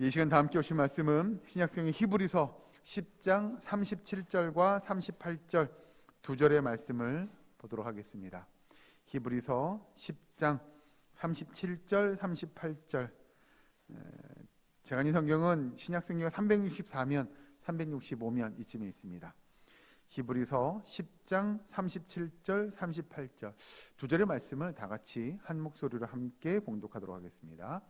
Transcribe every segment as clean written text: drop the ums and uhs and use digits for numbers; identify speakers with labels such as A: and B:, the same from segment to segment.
A: 이 시간 다 함께 오신 말씀은 신약성경 히브리서 10장 37절과 38절 두 절의 말씀을 보도록 하겠습니다. 히브리서 10장 37절 38절. 제가 이 성경은 신약성경 364면 365면 이쯤에 있습니다. 히브리서 10장 37절 38절 두 절의 말씀을 다 같이 한 목소리로 함께 봉독하도록 하겠습니다.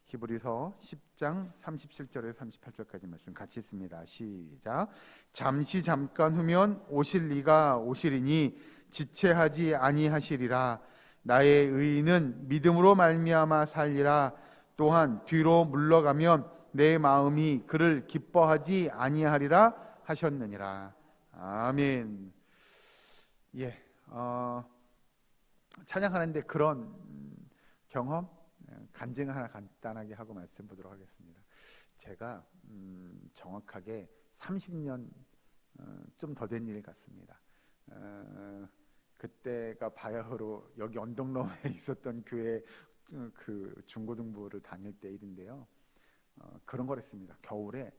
A: 히브리서 10장 37절에서 38절까지 말씀 같이 읽습니다. 시작. 잠시 잠깐 후면 오실 이가 오시리니 지체하지 아니하시리라. 나의 의인은 믿음으로 말미암아 살리라. 또한 뒤로 물러가면 내 마음이 그를 기뻐하지 아니하리라 하셨느니라. 아멘. 찬양하는데 그런 경험, 간증 하나 간단하게 하고 말씀 보도록 하겠습니다. 제가 정확하게 30년 좀 더 된 일 같습니다. 그때가 바야흐로 여기 언덕로에 있었던 교회 그 중고등부를 다닐 때 일인데요. 그런 걸 했습니다. 겨울에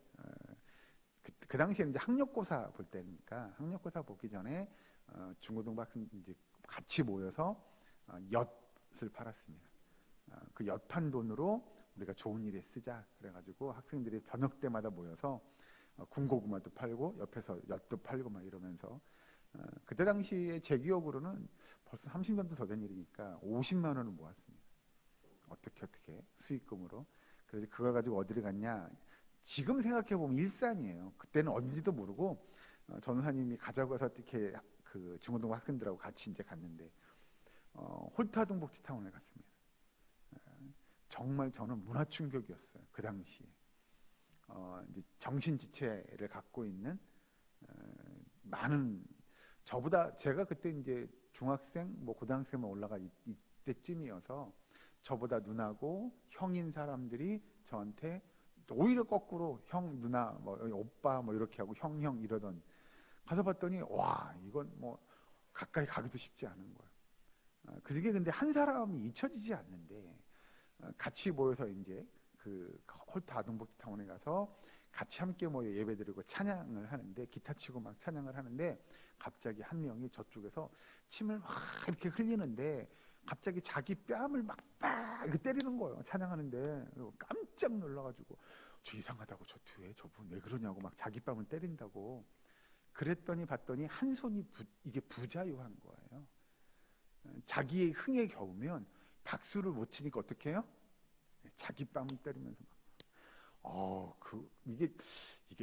A: 그 당시에 이제 학력고사 볼 때니까 학력고사 보기 전에 중고등부 학생 이제 같이 모여서 엿을 팔았습니다. 그 엿판 돈으로 우리가 좋은 일에 쓰자 그래가지고 학생들이 저녁 때마다 모여서 군고구마도 팔고 옆에서 엿도 팔고 막 이러면서 그때 당시에 제 기억으로는 벌써 30년도 더 된 일이니까 50만 원을 모았습니다. 어떻게 수익금으로. 그래서 그걸 가지고 어디를 갔냐, 지금 생각해 보면 일산이에요. 그때는 어딘지도 모르고 전사님이 가자고 해서 어떻게 그 중고등부 학생들하고 같이 이제 갔는데 홀타동복지타운에 갔습니다. 정말 저는 문화 충격이었어요. 그 당시에 이제 정신지체를 갖고 있는 많은, 저보다 제가 그때 이제 중학생 뭐 고등학생만 올라가 이때쯤이어서 저보다 누나고 형인 사람들이 저한테 오히려 거꾸로 형, 누나, 뭐 오빠 뭐 이렇게 하고 형 이러던, 가서 봤더니 와, 이건 뭐 가까이 가기도 쉽지 않은 거예요. 그게 근데 한 사람이 잊혀지지 않는데 같이 모여서 이제 그 홀트 아동복지타운에 가서 같이 함께 모여 예배드리고 찬양을 하는데, 기타 치고 막 찬양을 하는데 갑자기 한 명이 저쪽에서 침을 막 이렇게 흘리는데 갑자기 자기 뺨을 막 이렇게 때리는 거예요. 찬양하는데. 깜짝 놀라가지고 저 이상하다고, 저 뒤에 저분 왜 그러냐고 막 자기 뺨을 때린다고. 그랬더니 봤더니 한 손이 이게 부자유한 거예요. 자기의 흥에 겨우면 박수를 못 치니까 어떻게 해요? 자기 뺨을 때리면서 이게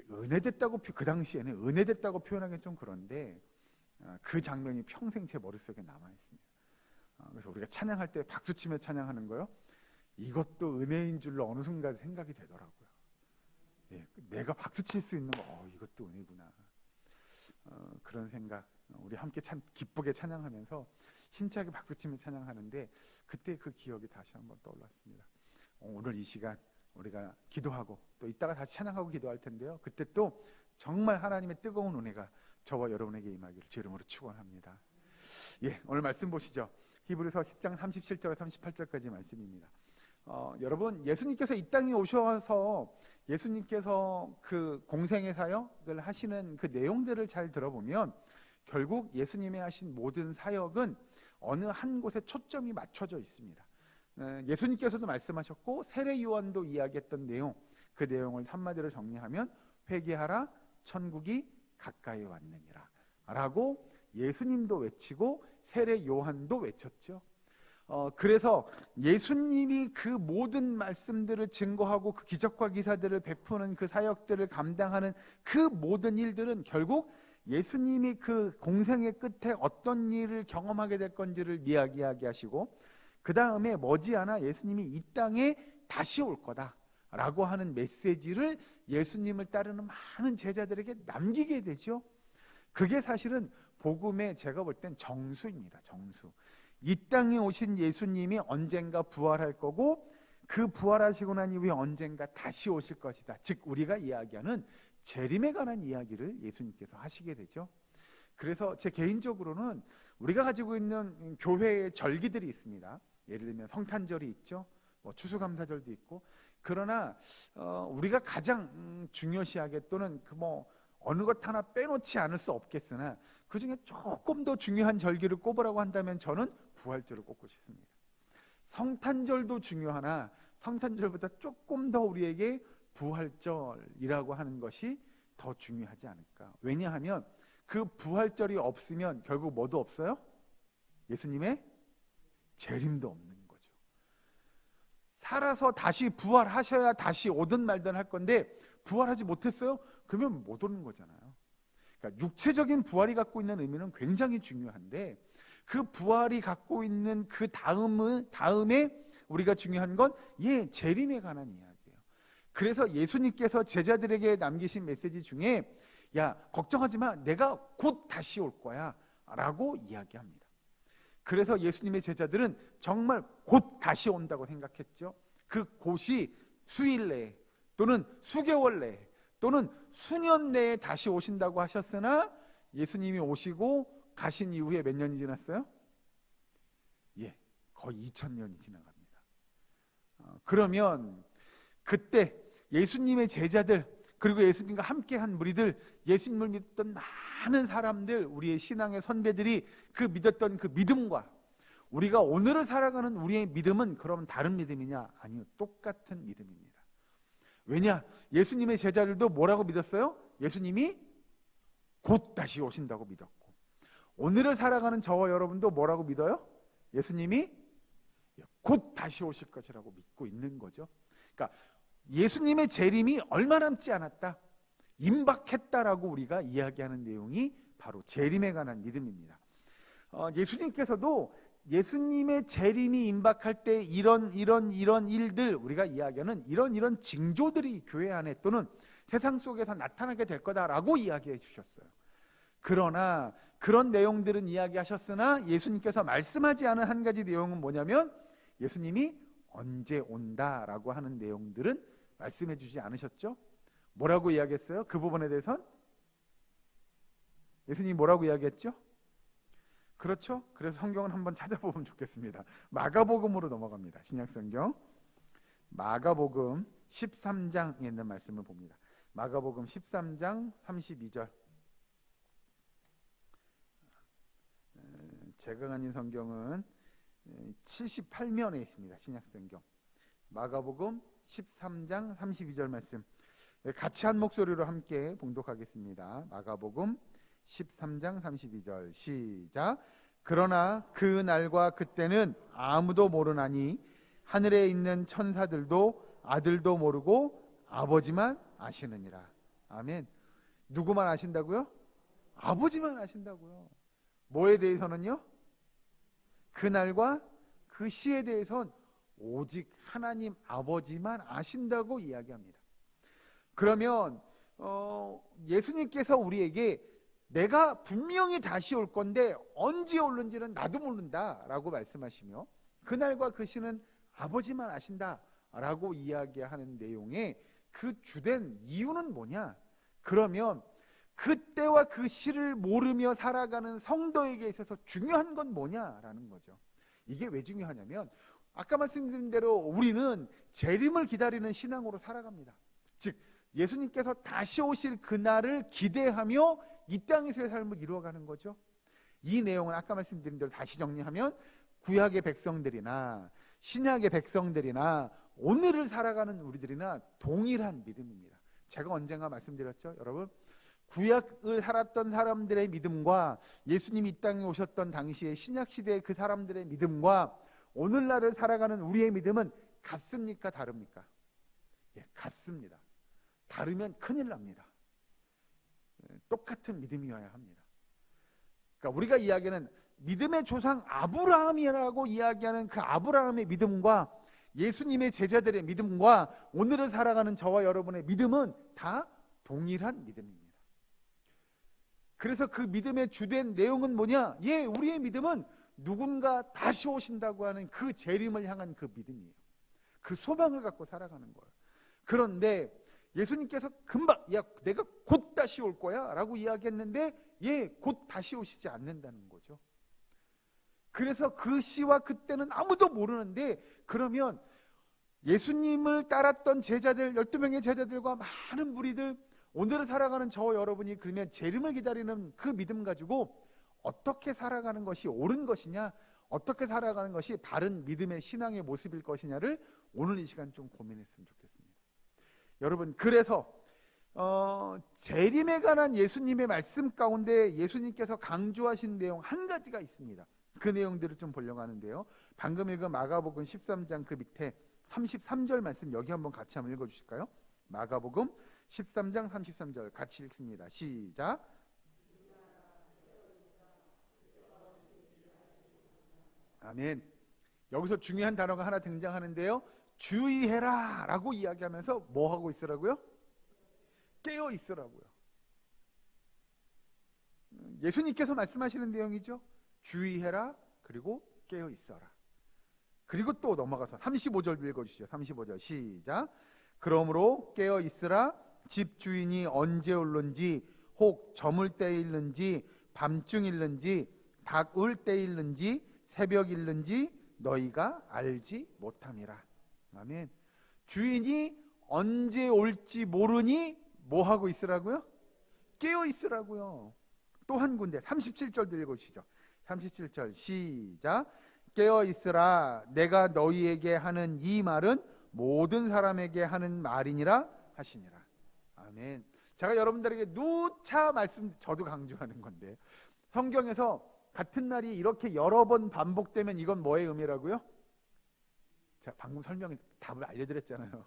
A: 은혜됐다고, 그 당시에는 은혜됐다고 표현하기는 좀 그런데 그 장면이 평생 제 머릿속에 남아 있습니다. 그래서 우리가 찬양할 때 박수 치며 찬양하는 거요, 이것도 은혜인 줄로 어느 순간 생각이 되더라고요. 내가 박수 칠 수 있는 거, 이것도 은혜구나. 그런 생각, 우리 함께 기쁘게 찬양하면서 힘차게 박수 치며 찬양하는데 그때 그 기억이 다시 한번 떠올랐습니다. 오늘 이 시간 우리가 기도하고 또 이따가 다시 찬양하고 기도할 텐데요, 그때 또 정말 하나님의 뜨거운 은혜가 저와 여러분에게 임하기를 주 이름으로 축원합니다. 오늘 말씀 보시죠. 히브리서 10장 37절 38절까지 말씀입니다. 여러분, 예수님께서 이 땅에 오셔서 예수님께서 그 공생의 사역을 하시는 그 내용들을 잘 들어보면 결국 예수님이 하신 모든 사역은 어느 한 곳에 초점이 맞춰져 있습니다. 예수님께서도 말씀하셨고 세례 요한도 이야기했던 내용, 그 내용을 한마디로 정리하면 회개하라, 천국이 가까이 왔느니라 라고 예수님도 외치고 세례 요한도 외쳤죠. 그래서 예수님이 그 모든 말씀들을 증거하고 그 기적과 기사들을 베푸는 그 사역들을 감당하는 그 모든 일들은 결국 예수님이 그 공생의 끝에 어떤 일을 경험하게 될 건지를 이야기하게 하시고, 그 다음에 머지않아 예수님이 이 땅에 다시 올 거다라고 하는 메시지를 예수님을 따르는 많은 제자들에게 남기게 되죠. 그게 사실은 복음의, 제가 볼 땐 정수입니다. 정수. 이 땅에 오신 예수님이 언젠가 부활할 거고, 그 부활하시고 난 이후에 언젠가 다시 오실 것이다. 즉 우리가 이야기하는 재림에 관한 이야기를 예수님께서 하시게 되죠. 그래서 제 개인적으로는 우리가 가지고 있는 교회의 절기들이 있습니다. 예를 들면 성탄절이 있죠. 추수감사절도 있고, 그러나 우리가 가장 중요시하게 또는 어느 것 하나 빼놓지 않을 수 없겠으나 그 중에 조금 더 중요한 절기를 꼽으라고 한다면 저는 부활절을 꼽고 싶습니다. 성탄절도 중요하나 성탄절보다 조금 더 우리에게 부활절이라고 하는 것이 더 중요하지 않을까. 왜냐하면 그 부활절이 없으면 결국 뭐도 없어요? 예수님의 재림도 없는 거죠. 살아서 다시 부활하셔야 다시 오든 말든 할 건데 부활하지 못했어요? 그러면 못 오는 거잖아요. 그러니까 육체적인 부활이 갖고 있는 의미는 굉장히 중요한데 그 부활이 갖고 있는 그 다음에 우리가 중요한 건 재림에 관한 이야기예요. 그래서 예수님께서 제자들에게 남기신 메시지 중에 야, 걱정하지 마. 내가 곧 다시 올 거야 라고 이야기합니다. 그래서 예수님의 제자들은 정말 곧 다시 온다고 생각했죠. 그 곧이 수일 내에 또는 수개월 내에 또는 수년 내에 다시 오신다고 하셨으나 예수님이 오시고 가신 이후에 몇 년이 지났어요? 거의 2000년이 지나갑니다. 그러면 그때 예수님의 제자들 그리고 예수님과 함께한 무리들, 예수님을 믿었던 많은 사람들, 우리의 신앙의 선배들이 그 믿었던 그 믿음과 우리가 오늘을 살아가는 우리의 믿음은 그럼 다른 믿음이냐? 아니요, 똑같은 믿음입니다. 왜냐? 예수님의 제자들도 뭐라고 믿었어요? 예수님이 곧 다시 오신다고 믿었고, 오늘을 살아가는 저와 여러분도 뭐라고 믿어요? 예수님이 곧 다시 오실 것이라고 믿고 있는 거죠. 그러니까 예수님의 재림이 얼마 남지 않았다, 임박했다라고 우리가 이야기하는 내용이 바로 재림에 관한 믿음입니다. 예수님께서도 예수님의 재림이 임박할 때 이런 일들, 우리가 이야기하는 이런 징조들이 교회 안에 또는 세상 속에서 나타나게 될 거다라고 이야기해 주셨어요. 그러나 그런 내용들은 이야기하셨으나 예수님께서 말씀하지 않은 한 가지 내용은 뭐냐면 예수님이 언제 온다라고 하는 내용들은 말씀해 주지 않으셨죠? 뭐라고 이야기했어요? 그 부분에 대해선 예수님이 뭐라고 이야기했죠? 그렇죠? 그래서 성경을 한번 찾아보면 좋겠습니다. 마가복음으로 넘어갑니다. 신약성경 마가복음 13장에 있는 말씀을 봅니다. 마가복음 13장 32절. 제가 가진 성경은 78면에 있습니다. 신약성경 마가복음 13장 32절 말씀 같이 한 목소리로 함께 봉독하겠습니다. 마가복음 13장 32절 시작. 그러나 그 날과 그때는 아무도 모르나니 하늘에 있는 천사들도 아들도 모르고 아버지만 아시느니라. 아멘. 누구만 아신다고요? 아버지만 아신다고요. 뭐에 대해서는요? 그 날과 그 시에 대해서는 오직 하나님 아버지만 아신다고 이야기합니다. 그러면 예수님께서 우리에게 내가 분명히 다시 올 건데 언제 올는지는 나도 모른다라고 말씀하시며 그날과 그 시는 아버지만 아신다라고 이야기하는 내용의 그 주된 이유는 뭐냐? 그러면 그때와 그 시를 모르며 살아가는 성도에게 있어서 중요한 건 뭐냐라는 거죠. 이게 왜 중요하냐면 아까 말씀드린 대로 우리는 재림을 기다리는 신앙으로 살아갑니다. 즉 예수님께서 다시 오실 그날을 기대하며 이 땅에서의 삶을 이루어가는 거죠. 이 내용은 아까 말씀드린 대로 다시 정리하면 구약의 백성들이나 신약의 백성들이나 오늘을 살아가는 우리들이나 동일한 믿음입니다. 제가 언젠가 말씀드렸죠. 여러분, 구약을 살았던 사람들의 믿음과 예수님이 이 땅에 오셨던 당시의 신약시대의 그 사람들의 믿음과 오늘날을 살아가는 우리의 믿음은 같습니까? 다릅니까? 같습니다. 다르면 큰일 납니다. 똑같은 믿음이어야 합니다. 그러니까 우리가 이야기하는 믿음의 조상 아브라함이라고 이야기하는 그 아브라함의 믿음과 예수님의 제자들의 믿음과 오늘을 살아가는 저와 여러분의 믿음은 다 동일한 믿음입니다. 그래서 그 믿음의 주된 내용은 뭐냐? 우리의 믿음은 누군가 다시 오신다고 하는 그 재림을 향한 그 믿음이에요. 그 소망을 갖고 살아가는 거예요. 그런데 예수님께서 금방 내가 곧 다시 올 거야 라고 이야기했는데 곧 다시 오시지 않는다는 거죠. 그래서 그 시와 그때는 아무도 모르는데 그러면 예수님을 따랐던 제자들, 12명의 제자들과 많은 무리들, 오늘을 살아가는 저와 여러분이 그러면 재림을 기다리는 그 믿음 가지고 어떻게 살아가는 것이 옳은 것이냐, 어떻게 살아가는 것이 바른 믿음의 신앙의 모습일 것이냐를 오늘 이 시간 좀 고민했으면 좋겠습니다. 여러분, 그래서 재림에 관한 예수님의 말씀 가운데 예수님께서 강조하신 내용 한 가지가 있습니다. 그 내용들을 좀 보려고 하는데요. 방금 읽은 마가복음 13장 그 밑에 33절 말씀 여기 한번 같이 한번 읽어주실까요? 마가복음 13장 33절 같이 읽습니다. 시작. 아멘. 여기서 중요한 단어가 하나 등장하는데요. 주의해라 라고 이야기하면서 뭐 하고 있으라고요? 깨어 있으라고요. 예수님께서 말씀하시는 내용이죠. 주의해라, 그리고 깨어 있어라. 그리고 또 넘어가서 35절 읽어주시죠. 35절 시작. 그러므로 깨어 있으라. 집 주인이 언제 올는지, 혹 저물 때일는지, 밤중일는지, 닭울 때일는지, 새벽일는지 너희가 알지 못함이라. 아멘. 주인이 언제 올지 모르니 뭐 하고 있으라고요? 깨어 있으라고요. 또 한 군데 37절도 읽어주시죠. 37절 시작. 깨어 있으라. 내가 너희에게 하는 이 말은 모든 사람에게 하는 말이니라 하시니라. 아멘. 제가 여러분들에게 누차 말씀, 저도 강조하는 건데, 성경에서 같은 말이 이렇게 여러 번 반복되면 이건 뭐의 의미라고요? 제가 방금 설명 답을 알려드렸잖아요.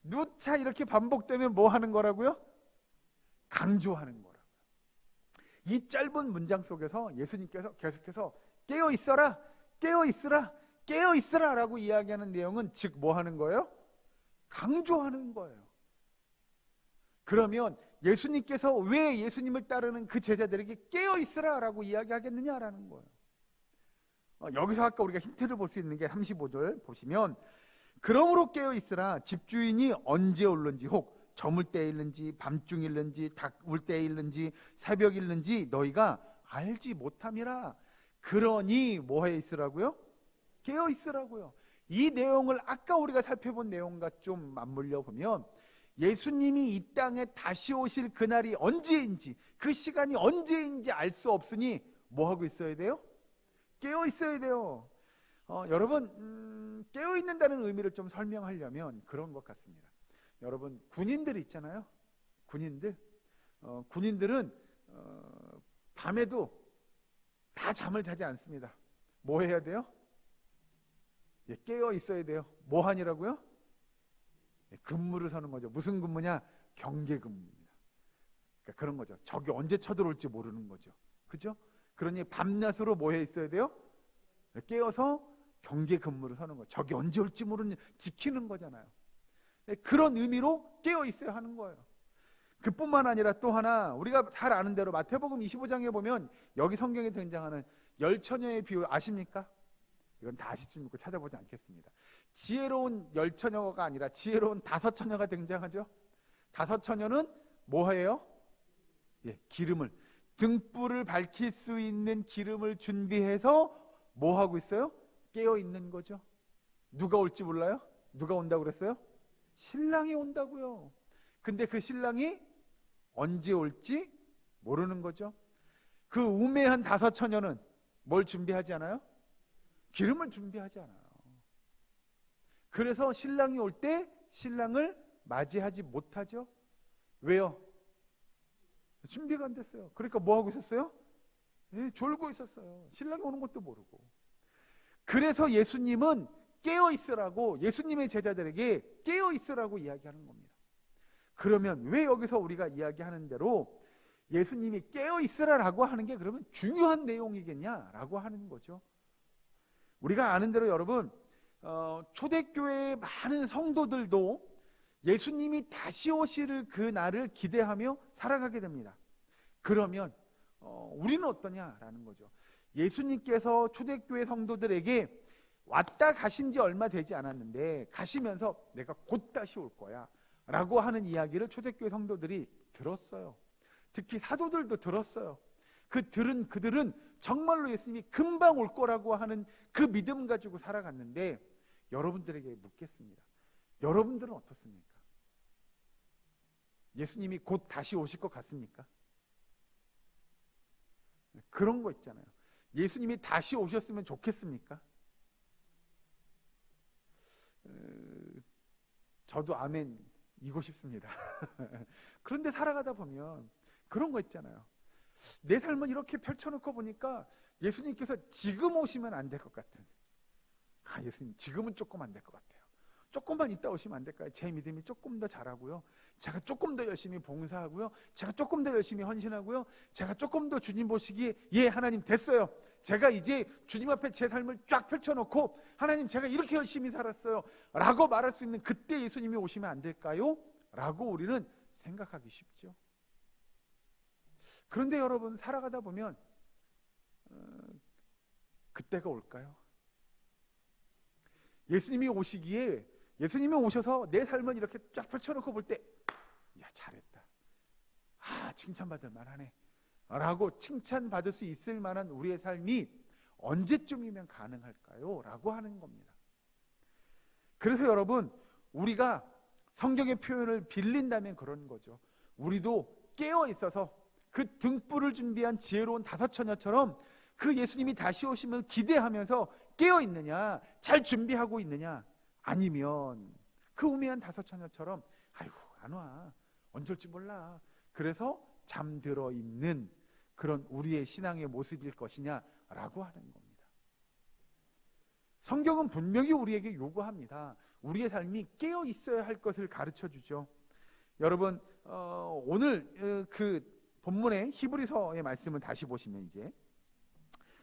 A: 누차 이렇게 반복되면 뭐 하는 거라고요? 강조하는 거라고요. 이 짧은 문장 속에서 예수님께서 계속해서 깨어 있어라, 깨어 있으라, 깨어 있으라 라고 이야기하는 내용은 즉 뭐 하는 거예요? 강조하는 거예요. 그러면 예수님께서 왜 예수님을 따르는 그 제자들에게 깨어 있으라 라고 이야기하겠느냐라는 거예요. 여기서 아까 우리가 힌트를 볼 수 있는 게 35절 보시면, 그러므로 깨어 있으라. 집주인이 언제 올는지, 혹 저물 때일는지, 밤중일는지, 닭울 때일는지, 새벽일는지 너희가 알지 못함이라. 그러니 뭐해 있으라고요? 깨어 있으라고요. 이 내용을 아까 우리가 살펴본 내용과 좀 맞물려 보면, 예수님이 이 땅에 다시 오실 그날이 언제인지, 그 시간이 언제인지 알 수 없으니 뭐 하고 있어야 돼요? 깨어 있어야 돼요. 여러분, 깨어 있는다는 의미를 좀 설명하려면 그런 것 같습니다. 여러분, 군인들 있잖아요. 군인들은 밤에도 다 잠을 자지 않습니다. 뭐 해야 돼요? 깨어 있어야 돼요. 뭐 하니라고요? 근무를 서는 거죠. 무슨 근무냐? 경계 근무입니다. 그러니까 그런 거죠. 적이 언제 쳐들어올지 모르는 거죠. 그죠? 그러니 밤낮으로 뭐 해 있어야 돼요? 깨어서 경계 근무를 서는 거죠. 적이 언제 올지 모르는, 지키는 거잖아요. 그런 의미로 깨어 있어야 하는 거예요. 그뿐만 아니라 또 하나, 우리가 잘 아는 대로 마태복음 25장에 보면 여기 성경에 등장하는 열처녀의 비유 아십니까? 이건 다 아실 줄 믿고 찾아보지 않겠습니다. 지혜로운 열처녀가 아니라 지혜로운 다섯처녀가 등장하죠. 다섯처녀는 뭐예요? 기름을, 등불을 밝힐 수 있는 기름을 준비해서 뭐 하고 있어요? 깨어 있는 거죠. 누가 올지 몰라요? 누가 온다고 그랬어요? 신랑이 온다고요. 근데 그 신랑이 언제 올지 모르는 거죠. 그 우매한 다섯처녀는 뭘 준비하지 않아요? 기름을 준비하지 않아요. 그래서 신랑이 올 때 신랑을 맞이하지 못하죠. 왜요? 준비가 안 됐어요. 그러니까 뭐 하고 있었어요? 졸고 있었어요. 신랑이 오는 것도 모르고. 그래서 예수님은 깨어 있으라고, 예수님의 제자들에게 깨어 있으라고 이야기하는 겁니다. 그러면 왜 여기서 우리가 이야기하는 대로 예수님이 깨어 있으라라고 하는 게 그러면 중요한 내용이겠냐라고 하는 거죠. 우리가 아는 대로 여러분, 초대교회의 많은 성도들도 예수님이 다시 오실 그 날을 기대하며 살아가게 됩니다. 그러면 우리는 어떠냐라는 거죠. 예수님께서 초대교회 성도들에게 왔다 가신 지 얼마 되지 않았는데 가시면서 내가 곧 다시 올 거야 라고 하는 이야기를 초대교회 성도들이 들었어요. 특히 사도들도 들었어요. 그들은 정말로 예수님이 금방 올 거라고 하는 그 믿음 가지고 살아갔는데, 여러분들에게 묻겠습니다. 여러분들은 어떻습니까? 예수님이 곧 다시 오실 것 같습니까? 그런 거 있잖아요. 예수님이 다시 오셨으면 좋겠습니까? 저도 아멘이고 싶습니다. 그런데 살아가다 보면 그런 거 있잖아요. 내 삶을 이렇게 펼쳐놓고 보니까 예수님께서 지금 오시면 안 될 것 같은, 예수님 지금은 조금 안 될 것 같아요. 조금만 있다 오시면 안 될까요? 제 믿음이 조금 더 자라고요, 제가 조금 더 열심히 봉사하고요, 제가 조금 더 열심히 헌신하고요, 제가 조금 더 주님 보시기에 예 하나님 됐어요, 제가 이제 주님 앞에 제 삶을 쫙 펼쳐놓고 하나님 제가 이렇게 열심히 살았어요 라고 말할 수 있는 그때 예수님이 오시면 안 될까요? 라고 우리는 생각하기 쉽죠. 그런데 여러분, 살아가다 보면 그때가 올까요? 예수님이 오시기에, 예수님이 오셔서 내 삶을 이렇게 쫙 펼쳐놓고 볼 때, 야 잘했다, 칭찬받을 만하네 라고 칭찬받을 수 있을 만한 우리의 삶이 언제쯤이면 가능할까요? 라고 하는 겁니다. 그래서 여러분, 우리가 성경의 표현을 빌린다면 그런 거죠. 우리도 깨어 있어서 그 등불을 준비한 지혜로운 다섯 처녀처럼 그 예수님이 다시 오심을 기대하면서 깨어 있느냐, 잘 준비하고 있느냐, 아니면 그 우매한 다섯 처녀처럼 아이고 안 와, 언제 올지 몰라, 그래서 잠들어 있는 그런 우리의 신앙의 모습일 것이냐라고 하는 겁니다. 성경은 분명히 우리에게 요구합니다. 우리의 삶이 깨어 있어야 할 것을 가르쳐 주죠. 여러분, 오늘 그 본문의 히브리서의 말씀을 다시 보시면, 이제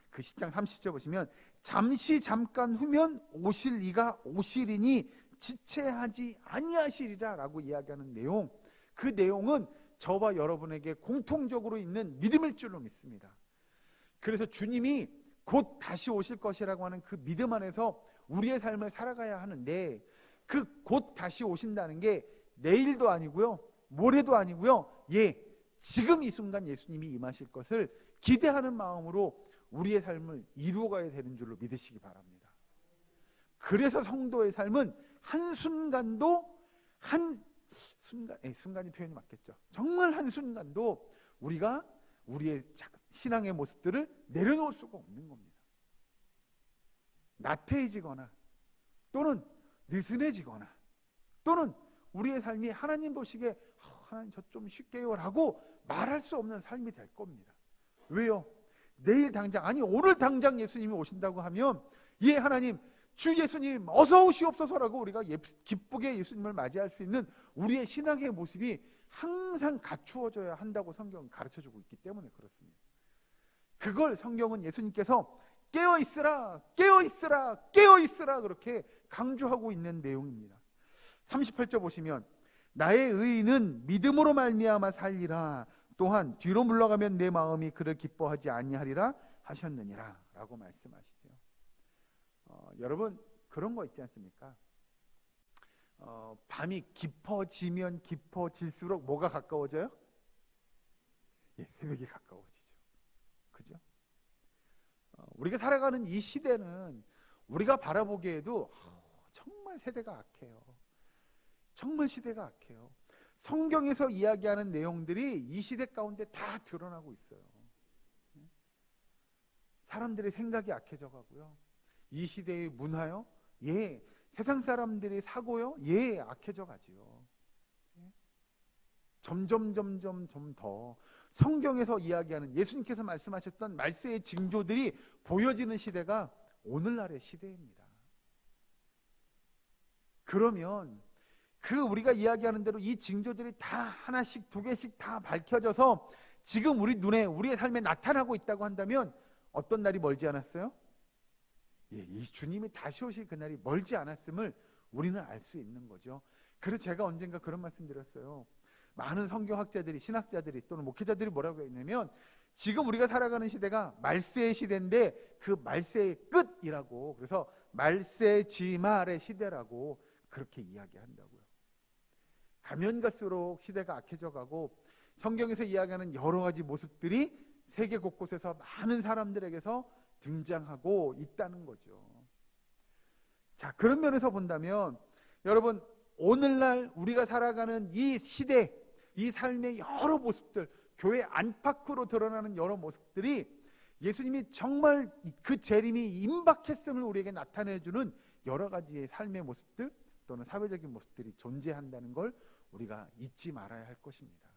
A: 그 10장 30절 보시면, 잠시 잠깐 후면 오실 이가 오시리니 지체하지 아니하시리라 라고 이야기하는 내용, 그 내용은 저와 여러분에게 공통적으로 있는 믿음일 줄로 믿습니다. 그래서 주님이 곧 다시 오실 것이라고 하는 그 믿음 안에서 우리의 삶을 살아가야 하는데, 그 곧 다시 오신다는 게 내일도 아니고요, 모레도 아니고요, 지금 이 순간 예수님이 임하실 것을 기대하는 마음으로 우리의 삶을 이루어가야 되는 줄로 믿으시기 바랍니다. 그래서 성도의 삶은 한순간도, 순간이 표현이 맞겠죠. 정말 한순간도 우리가 우리의 신앙의 모습들을 내려놓을 수가 없는 겁니다. 나태해지거나 또는 느슨해지거나 또는 우리의 삶이 하나님 보시기에 하나님 저 좀 쉽게요 라고 말할 수 없는 삶이 될 겁니다. 왜요? 내일 당장, 아니 오늘 당장 예수님이 오신다고 하면, 예 하나님 주 예수님 어서 오시옵소서라고 우리가 기쁘게 예수님을 맞이할 수 있는 우리의 신앙의 모습이 항상 갖추어져야 한다고 성경은 가르쳐주고 있기 때문에 그렇습니다. 그걸 성경은 예수님께서 깨어있으라 깨어있으라 깨어있으라 그렇게 강조하고 있는 내용입니다. 38절 보시면, 나의 의인은 믿음으로 말미암아 살리라, 또한 뒤로 물러가면 내 마음이 그를 기뻐하지 아니하리라 하셨느니라 라고 말씀하시죠. 여러분, 그런 거 있지 않습니까? 밤이 깊어지면 깊어질수록 뭐가 가까워져요? 새벽이 가까워지죠. 그죠? 우리가 살아가는 이 시대는 우리가 바라보기에도 정말 세대가 악해요. 정말 시대가 악해요. 성경에서 이야기하는 내용들이 이 시대 가운데 다 드러나고 있어요. 사람들의 생각이 악해져 가고요, 이 시대의 문화요, 세상 사람들의 사고요, 악해져 가지요. 점점 더 성경에서 이야기하는, 예수님께서 말씀하셨던 말세의 징조들이 보여지는 시대가 오늘날의 시대입니다. 그러면 그 우리가 이야기하는 대로 이 징조들이 다 하나씩 두 개씩 다 밝혀져서 지금 우리 눈에, 우리의 삶에 나타나고 있다고 한다면 어떤 날이 멀지 않았어요? 이 주님이 다시 오실 그날이 멀지 않았음을 우리는 알 수 있는 거죠. 그래서 제가 언젠가 그런 말씀 드렸어요. 많은 성경학자들이, 신학자들이 또는 목회자들이 뭐라고 했냐면, 지금 우리가 살아가는 시대가 말세의 시대인데 그 말세의 끝이라고, 그래서 말세지말의 시대라고 그렇게 이야기한다고요. 가면 갈수록 시대가 악해져 가고 성경에서 이야기하는 여러 가지 모습들이 세계 곳곳에서 많은 사람들에게서 등장하고 있다는 거죠. 자, 그런 면에서 본다면 여러분, 오늘날 우리가 살아가는 이 시대, 이 삶의 여러 모습들, 교회 안팎으로 드러나는 여러 모습들이 예수님이 정말 그 재림이 임박했음을 우리에게 나타내주는 여러 가지의 삶의 모습들 또는 사회적인 모습들이 존재한다는 걸 우리가 잊지 말아야 할 것입니다.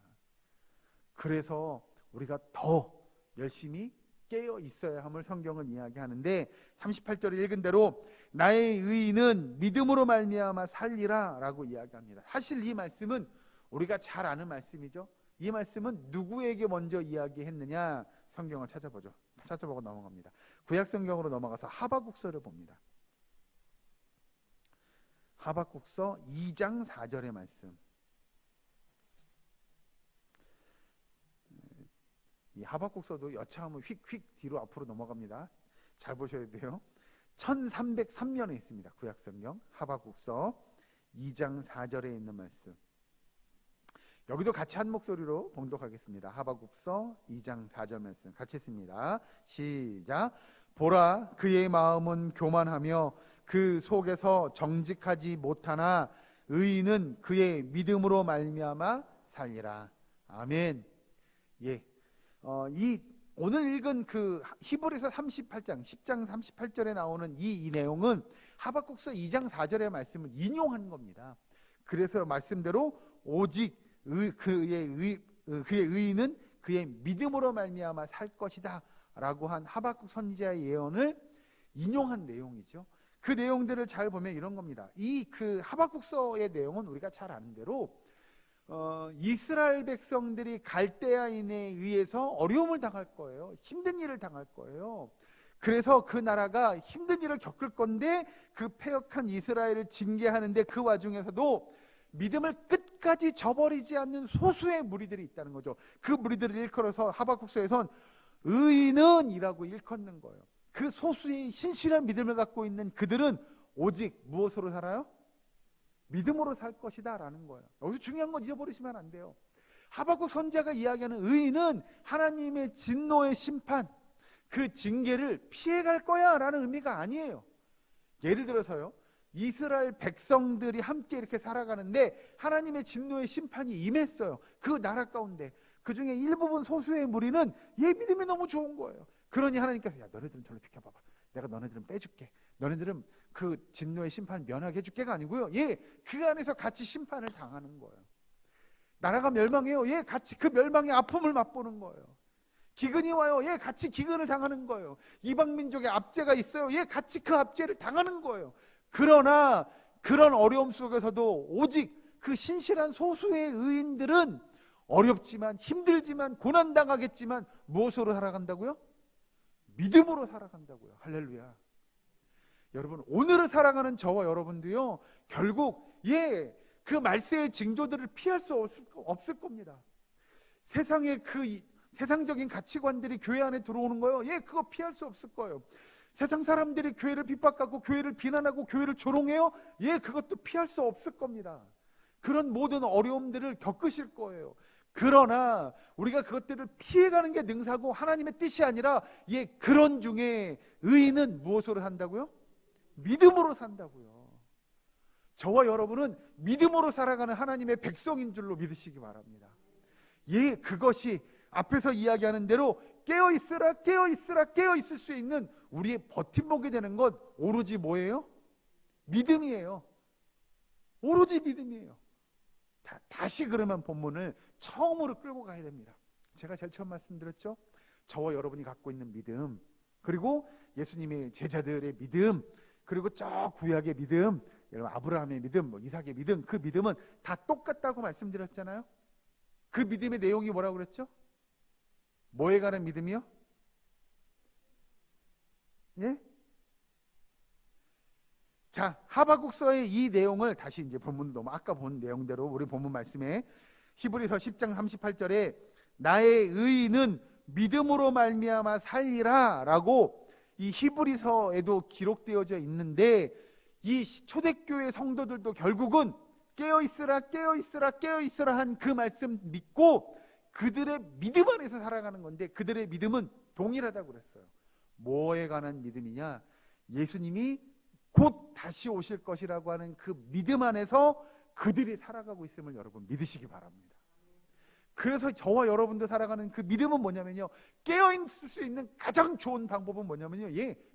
A: 그래서 우리가 더 열심히 깨어 있어야 함을 성경은 이야기하는데 38절에 읽은 대로 나의 의인은 믿음으로 말미암아 살리라 라고 이야기합니다. 사실 이 말씀은 우리가 잘 아는 말씀이죠. 이 말씀은 누구에게 먼저 이야기했느냐, 성경을 찾아보고 넘어갑니다. 구약성경으로 넘어가서 하박국서를 봅니다. 하박국서 2장 4절의 말씀. 이 하박국서도 여차하면 휙휙 뒤로 앞으로 넘어갑니다. 잘 보셔야 돼요. 1303년에 있습니다. 구약성경 하박국서 2장 4절에 있는 말씀. 여기도 같이 한 목소리로 봉독하겠습니다. 하박국서 2장 4절 말씀 같이 읽습니다. 시작. 보라, 그의 마음은 교만하며 그 속에서 정직하지 못하나 의인은 그의 믿음으로 말미암아 살리라. 아멘. 예. 이 오늘 읽은 그 히브리서 38장 10장 38절에 나오는 이 내용은 하박국서 2장 4절의 말씀을 인용한 겁니다. 그래서 말씀대로 오직 그의 의인은 그의 믿음으로 말미암아 살 것이다 라고 한 하박국 선지자의 예언을 인용한 내용이죠. 그 내용들을 잘 보면 이런 겁니다. 이 그 하박국서의 내용은 우리가 잘 아는 대로 이스라엘 백성들이 갈대아인에 의해서 어려움을 당할 거예요. 힘든 일을 당할 거예요. 그래서 그 나라가 힘든 일을 겪을 건데 그 패역한 이스라엘을 징계하는데 그 와중에서도 믿음을 끝까지 저버리지 않는 소수의 무리들이 있다는 거죠. 그 무리들을 일컬어서 하박국서에선 의인은 이라고 일컫는 거예요. 그 소수의 신실한 믿음을 갖고 있는 그들은 오직 무엇으로 살아요? 믿음으로 살 것이다 라는 거예요. 여기서 중요한 건 잊어버리시면 안 돼요. 하박국 선지자가 이야기하는 의인은 하나님의 진노의 심판, 그 징계를 피해갈 거야 라는 의미가 아니에요. 예를 들어서요, 이스라엘 백성들이 함께 이렇게 살아가는데 하나님의 진노의 심판이 임했어요. 그 나라 가운데 그 중에 일부분 소수의 무리는 얘 믿음이 너무 좋은 거예요. 그러니 하나님께서 야, 너네들은 저를 비켜봐봐, 내가 너네들은 빼줄게, 너네들은 그 진노의 심판 면하게 해줄게가 아니고요, 예, 그 안에서 같이 심판을 당하는 거예요. 나라가 멸망해요, 예, 같이 그 멸망의 아픔을 맛보는 거예요. 기근이 와요, 예, 같이 기근을 당하는 거예요. 이방민족의 압제가 있어요, 예, 같이 그 압제를 당하는 거예요. 그러나 그런 어려움 속에서도 오직 그 신실한 소수의 의인들은 어렵지만 힘들지만 고난당하겠지만 무엇으로 살아간다고요? 믿음으로 살아간다고요. 할렐루야. 여러분, 오늘을 살아가는 저와 여러분도요, 결국 그 말세의 징조들을 피할 수 없을 겁니다. 세상의 그 세상적인 가치관들이 교회 안에 들어오는 거예요. 그거 피할 수 없을 거예요. 세상 사람들이 교회를 핍박하고 교회를 비난하고 교회를 조롱해요. 그것도 피할 수 없을 겁니다. 그런 모든 어려움들을 겪으실 거예요. 그러나 우리가 그것들을 피해가는 게 능사고 하나님의 뜻이 아니라 그런 중에 의인은 무엇으로 산다고요? 믿음으로 산다고요. 저와 여러분은 믿음으로 살아가는 하나님의 백성인 줄로 믿으시기 바랍니다. 그것이 앞에서 이야기하는 대로 깨어있으라, 깨어있으라, 깨어있을 수 있는 우리의 버팀목이 되는 것, 오로지 뭐예요? 믿음이에요. 오로지 믿음이에요. 다시 그러면 본문을 처음으로 끌고 가야 됩니다. 제가 제일 처음 말씀드렸죠? 저와 여러분이 갖고 있는 믿음, 그리고 예수님의 제자들의 믿음, 그리고 저 구약의 믿음, 여러분 아브라함의 믿음, 이삭의 믿음, 그 믿음은 다 똑같다고 말씀드렸잖아요. 그 믿음의 내용이 뭐라고 그랬죠? 뭐에 관한 믿음이요? 자, 하박국서의 이 내용을 다시 이제 본문도 아까 본 내용대로 우리 본문 말씀에 히브리서 10장 38절에 나의 의인은 믿음으로 말미암아 살리라 라고 이 히브리서에도 기록되어져 있는데, 이 초대교회 성도들도 결국은 깨어있으라, 깨어있으라, 깨어있으라 한 그 말씀 믿고 그들의 믿음 안에서 살아가는 건데, 그들의 믿음은 동일하다고 그랬어요. 뭐에 관한 믿음이냐? 예수님이 곧 다시 오실 것이라고 하는 그 믿음 안에서 그들이 살아가고 있음을 여러분 믿으시기 바랍니다. 그래서 저와 여러분들 살아가는 그 믿음은 뭐냐면요, 깨어있을 수 있는 가장 좋은 방법은 뭐냐면요,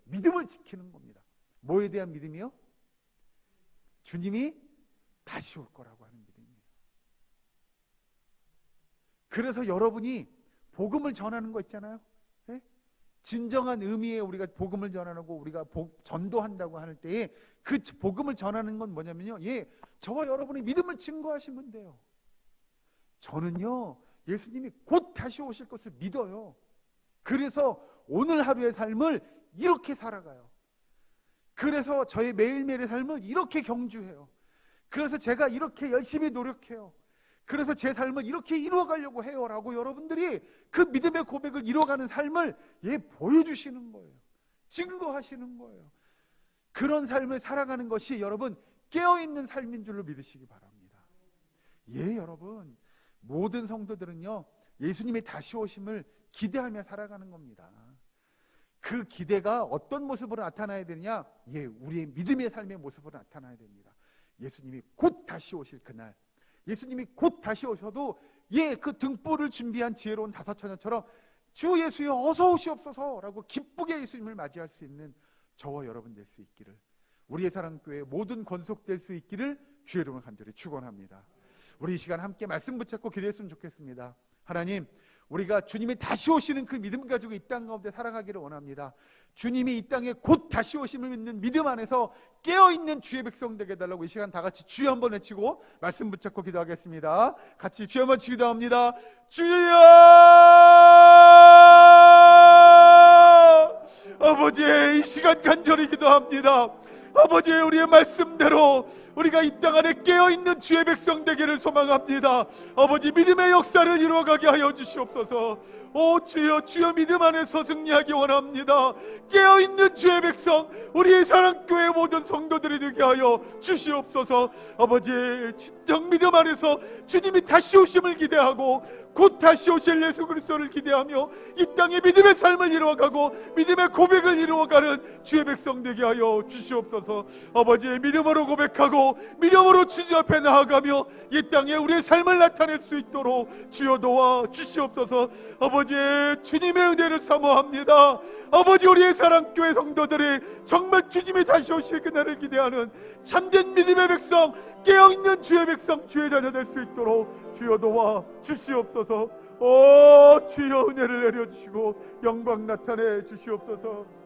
A: 믿음을 지키는 겁니다. 뭐에 대한 믿음이요? 주님이 다시 올 거라고 하는 믿음이에요. 그래서 여러분이 복음을 전하는 거 있잖아요. 네? 진정한 의미의 우리가 복음을 전하고 우리가 전도한다고 할 때에 그 복음을 전하는 건 뭐냐면요, 저와 여러분이 믿음을 증거하시면 돼요. 저는요, 예수님이 곧 다시 오실 것을 믿어요. 그래서 오늘 하루의 삶을 이렇게 살아가요. 그래서 저의 매일매일의 삶을 이렇게 경주해요. 그래서 제가 이렇게 열심히 노력해요. 그래서 제 삶을 이렇게 이루어가려고 해요 라고 여러분들이 그 믿음의 고백을 이루어가는 삶을 보여주시는 거예요. 증거하시는 거예요. 그런 삶을 살아가는 것이 여러분 깨어있는 삶인 줄로 믿으시기 바랍니다. 여러분, 모든 성도들은요, 예수님이 다시 오심을 기대하며 살아가는 겁니다. 그 기대가 어떤 모습으로 나타나야 되느냐? 우리의 믿음의 삶의 모습으로 나타나야 됩니다. 예수님이 곧 다시 오실 그날, 예수님이 곧 다시 오셔도 그 등불을 준비한 지혜로운 다섯 처녀처럼 주 예수여 어서 오시옵소서 라고 기쁘게 예수님을 맞이할 수 있는 저와 여러분 될 수 있기를, 우리의 사랑교회 모든 권속될 수 있기를 주의 이름으로 간절히 축원합니다. 우리 이 시간 함께 말씀 붙잡고 기도했으면 좋겠습니다. 하나님, 우리가 주님이 다시 오시는 그 믿음 가지고 이 땅 가운데 살아가기를 원합니다. 주님이 이 땅에 곧 다시 오심을 믿는 믿음 안에서 깨어있는 주의 백성 되게 해달라고 이 시간 다 같이 주여 한번 외치고 말씀 붙잡고 기도하겠습니다. 같이 주여 한번 기도합니다. 주여! 아버지, 이 시간 간절히 기도합니다. 아버지, 우리의 말씀대로 우리가 이 땅 안에 깨어있는 주의 백성 되기를 소망합니다. 아버지, 믿음의 역사를 이루어가게 하여 주시옵소서. 주여 믿음 안에서 승리하기 원합니다. 깨어있는 주의 백성, 우리의 사랑교회 모든 성도들이 되게 하여 주시옵소서. 아버지, 진정 믿음 안에서 주님이 다시 오심을 기대하고 곧 다시 오실 예수 그리스도를 기대하며 이 땅에 믿음의 삶을 이루어가고 믿음의 고백을 이루어가는 주의 백성 되게 하여 주시옵소서. 아버지, 믿음으로 고백하고 믿음으로 주님 앞에 나아가며 이 땅에 우리의 삶을 나타낼 수 있도록 주여 도와 주시옵소서. 아버지, 주님의 은혜를 사모합니다. 아버지, 우리의 사랑교회 성도들이 정말 주님이 다시 오실 그날을 기대하는 참된 믿음의 백성, 깨어있는 주의 백성, 주의 자녀 될 수 있도록 주여 도와 주시옵소서. 주여 은혜를 내려주시고 영광 나타내 주시옵소서.